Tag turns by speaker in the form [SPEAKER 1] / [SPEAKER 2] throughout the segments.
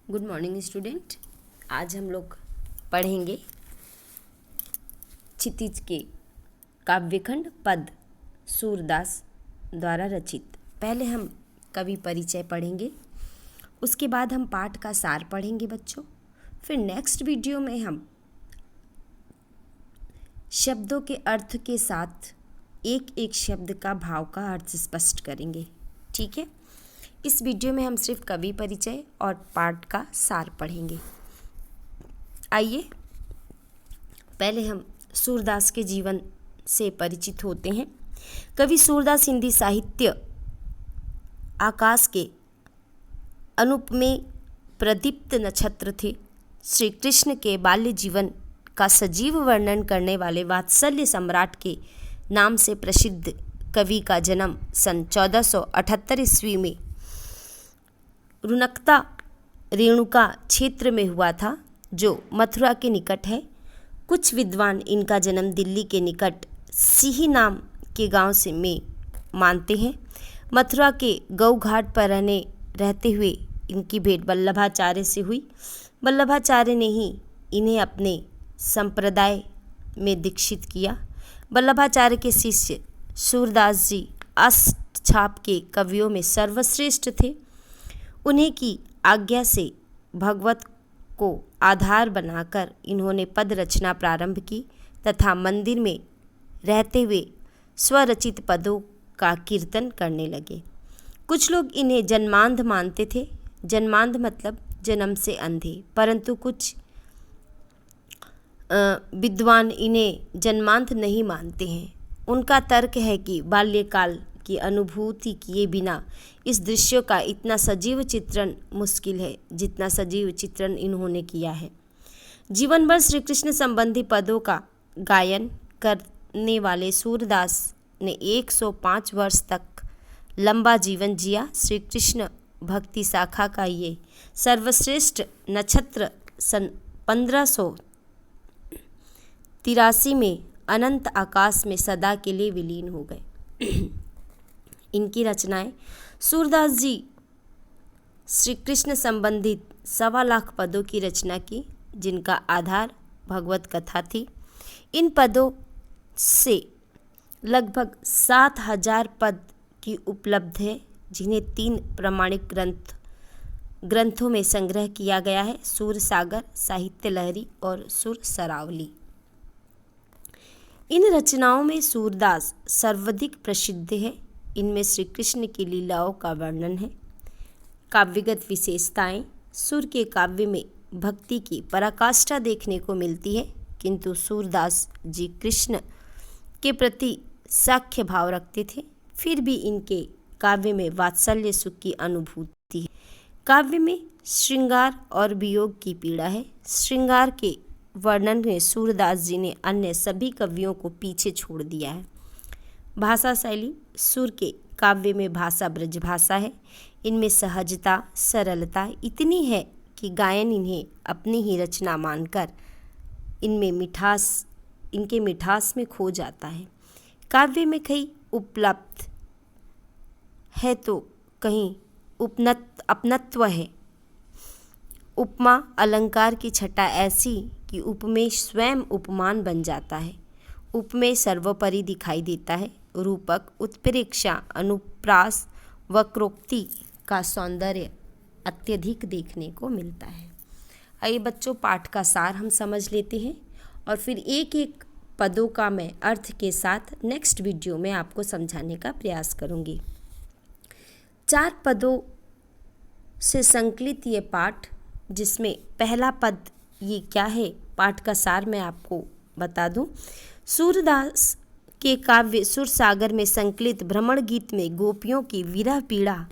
[SPEAKER 1] Good morning student. आज हम लोग पढ़ेंगे क्षितिज के काव्यखंड पद सूरदास द्वारा रचित। पहले हम कवि परिचय पढ़ेंगे, उसके बाद हम पाठ का सार पढ़ेंगे बच्चों। फिर नेक्स्ट वीडियो में हम शब्दों के अर्थ के साथ एक एक शब्द का भाव का अर्थ स्पष्ट करेंगे। ठीक है, इस वीडियो में हम सिर्फ कवि परिचय और पाठ का सार पढ़ेंगे। आइए पहले हम सूरदास के जीवन से परिचित होते हैं। कवि सूरदास हिंदी साहित्य आकाश के अनुपमेय प्रदीप्त नक्षत्र थे। श्री कृष्ण के बाल्य जीवन का सजीव वर्णन करने वाले वात्सल्य सम्राट के नाम से प्रसिद्ध कवि का जन्म सन 1478 ईस्वी में रुनकता रेणुका क्षेत्र में हुआ था, जो मथुरा के निकट है। कुछ विद्वान इनका जन्म दिल्ली के निकट सिही नाम के गांव से में मानते हैं। मथुरा के गौ घाट पर रहते हुए इनकी भेंट वल्लभाचार्य से हुई। वल्लभाचार्य ने ही इन्हें अपने संप्रदाय में दीक्षित किया। वल्लभाचार्य के शिष्य सूरदास जी अष्टछाप के कवियों में सर्वश्रेष्ठ थे। उन्हीं की आज्ञा से भगवत को आधार बनाकर इन्होंने पद रचना प्रारंभ की तथा मंदिर में रहते हुए स्वरचित पदों का कीर्तन करने लगे। कुछ लोग इन्हें जन्मांध मानते थे। जन्मांध मतलब जन्म से अंधे, परंतु कुछ विद्वान इन्हें जन्मांध नहीं मानते हैं। उनका तर्क है कि बाल्यकाल की अनुभूति किए बिना इस दृश्य का इतना सजीव चित्रण मुश्किल है जितना सजीव चित्रण इन्होंने किया है। जीवन भर श्री कृष्ण संबंधी पदों का गायन करने वाले सूरदास ने 105 वर्ष तक लंबा जीवन जिया। श्री कृष्ण भक्ति शाखा का ये सर्वश्रेष्ठ नक्षत्र सन 1583 में अनंत आकाश में सदा के लिए विलीन हो गए। इनकी रचनाएं सूरदास जी श्री कृष्ण संबंधित 1.25 लाख पदों की रचना की, जिनका आधार भगवत कथा थी। इन पदों से लगभग 7000 पद की उपलब्ध है, जिन्हें 3 प्रमाणिक ग्रंथों में संग्रह किया गया है: सूर सागर, साहित्य लहरी और सुर सरावली। इन रचनाओं में सूरदास सर्वाधिक प्रसिद्ध है। इनमें श्री कृष्ण की लीलाओं का वर्णन है। काव्यगत विशेषताएं: सुर के काव्य में भक्ति की पराकाष्ठा देखने को मिलती है, किंतु सूरदास जी कृष्ण के प्रति साख्य भाव रखते थे। फिर भी इनके काव्य में वात्सल्य सुख की अनुभूति है। काव्य में श्रृंगार और वियोग की पीड़ा है। श्रृंगार के वर्णन में सूरदास जी ने अन्य सभी कवियों को पीछे छोड़ दिया है। भाषा शैली: सुर के काव्य में भाषा ब्रज भाषा है। इनमें सहजता, सरलता इतनी है कि गायन इन्हें अपनी ही रचना मानकर इनके मिठास में खो जाता है। काव्य में कहीं उपलब्ध है तो कहीं अपनत्व है। उपमा अलंकार की छटा ऐसी कि उपमेय स्वयं उपमान बन जाता है। उपमेय सर्वोपरि दिखाई देता है। रूपक, उत्प्रेक्षा, अनुप्रास, वक्रोक्ति का सौंदर्य अत्यधिक देखने को मिलता है। आइए बच्चों, पाठ का सार हम समझ लेते हैं और फिर एक एक पदों का मैं अर्थ के साथ नेक्स्ट वीडियो में आपको समझाने का प्रयास करूंगी। 4 पदों से संकलित ये पाठ, जिसमें पहला पद ये क्या है, पाठ का सार मैं आपको बता दूं। सूरदास के काव्य सुर सागर में संकलित भ्रमण गीत में गोपियों की विरह पीड़ा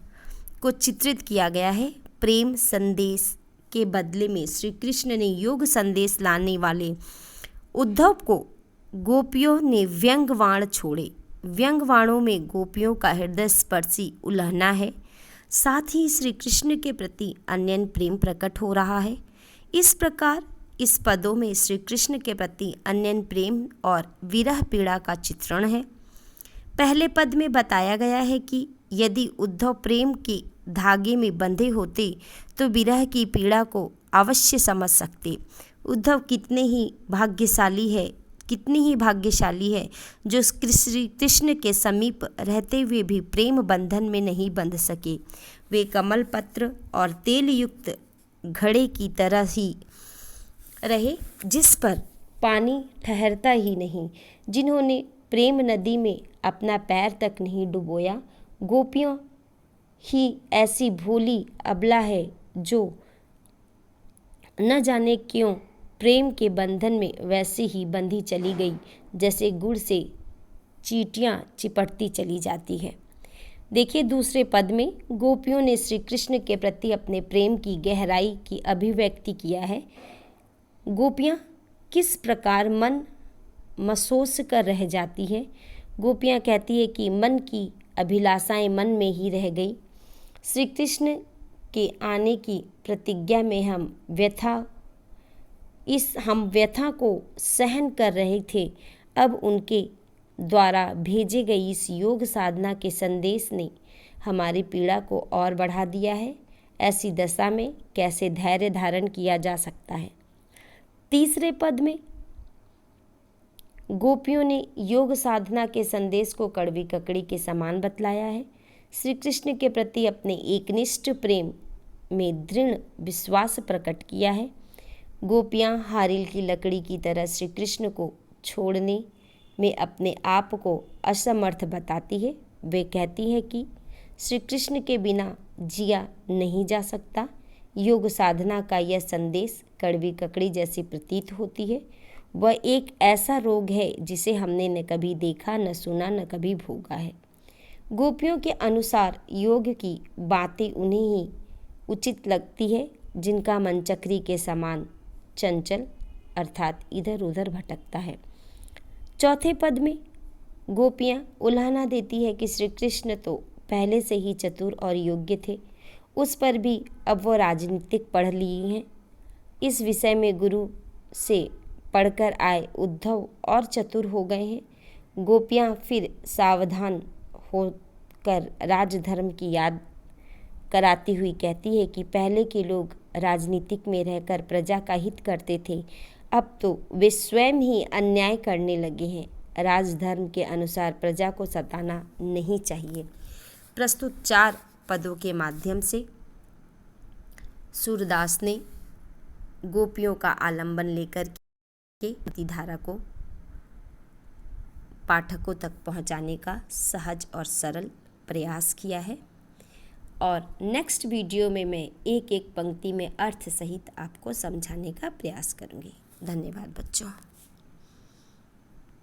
[SPEAKER 1] को चित्रित किया गया है। प्रेम संदेश के बदले में श्री कृष्ण ने योग संदेश लाने वाले उद्धव को गोपियों ने व्यंग्यवाण छोड़े। व्यंग्यवाणों में गोपियों का हृदय स्पर्शी उल्लहना है, साथ ही श्री कृष्ण के प्रति अन्यन प्रेम प्रकट हो रहा है। इस प्रकार इस पदों में श्री कृष्ण के प्रति अन्यन प्रेम और विरह पीड़ा का चित्रण है। पहले पद में बताया गया है कि यदि उद्धव प्रेम की धागे में बंधे होते तो विरह की पीड़ा को अवश्य समझ सकते। उद्धव कितनी ही भाग्यशाली है जो श्री कृष्ण के समीप रहते हुए भी प्रेम बंधन में नहीं बंध सके। वे कमल पत्र और तेल युक्त घड़े की तरह ही रहे जिस पर पानी ठहरता ही नहीं, जिन्होंने प्रेम नदी में अपना पैर तक नहीं डुबोया। गोपियों ही ऐसी भोली अबला है जो न जाने क्यों प्रेम के बंधन में वैसे ही बंधी चली गई जैसे गुड़ से चींटियाँ चिपटती चली जाती है। देखिए दूसरे पद में गोपियों ने श्री कृष्ण के प्रति अपने प्रेम की गहराई की अभिव्यक्ति किया है। गोपियाँ किस प्रकार मन महसूस कर रह जाती है। गोपियाँ कहती है कि मन की अभिलाषाएं मन में ही रह गई। श्री कृष्ण के आने की प्रतिज्ञा में हम व्यथा को सहन कर रहे थे। अब उनके द्वारा भेजे गई इस योग साधना के संदेश ने हमारी पीड़ा को और बढ़ा दिया है। ऐसी दशा में कैसे धैर्य धारण किया जा सकता है। तीसरे पद में गोपियों ने योग साधना के संदेश को कड़वी ककड़ी के समान बतलाया है। श्री कृष्ण के प्रति अपने एकनिष्ठ प्रेम में दृढ़ विश्वास प्रकट किया है। गोपियाँ हारिल की लकड़ी की तरह श्री कृष्ण को छोड़ने में अपने आप को असमर्थ बताती है। वे कहती है कि श्री कृष्ण के बिना जिया नहीं जा सकता। योग साधना का यह संदेश कड़वी ककड़ी जैसी प्रतीत होती है। वह एक ऐसा रोग है जिसे हमने न कभी देखा, न सुना, न कभी भोगा है। गोपियों के अनुसार योग की बातें उन्हें ही उचित लगती है जिनका मन चक्री के समान चंचल अर्थात इधर उधर भटकता है। चौथे पद में गोपियाँ उल्हाना देती है कि श्री कृष्ण तो पहले से ही चतुर और योग्य थे, उस पर भी अब वो राजनीतिक पढ़ लिए हैं। इस विषय में गुरु से पढ़कर आए उद्धव और चतुर हो गए हैं। गोपियाँ फिर सावधान होकर राजधर्म की याद कराती हुई कहती है कि पहले के लोग राजनीतिक में रहकर प्रजा का हित करते थे, अब तो वे स्वयं ही अन्याय करने लगे हैं। राजधर्म के अनुसार प्रजा को सताना नहीं चाहिए। प्रस्तुत 4 पदों के माध्यम से सूरदास ने गोपियों का आलंबन लेकर के धारा को पाठकों तक पहुंचाने का सहज और सरल प्रयास किया है। और नेक्स्ट वीडियो में मैं एक एक पंक्ति में अर्थ सहित आपको समझाने का प्रयास करूंगी। धन्यवाद बच्चों।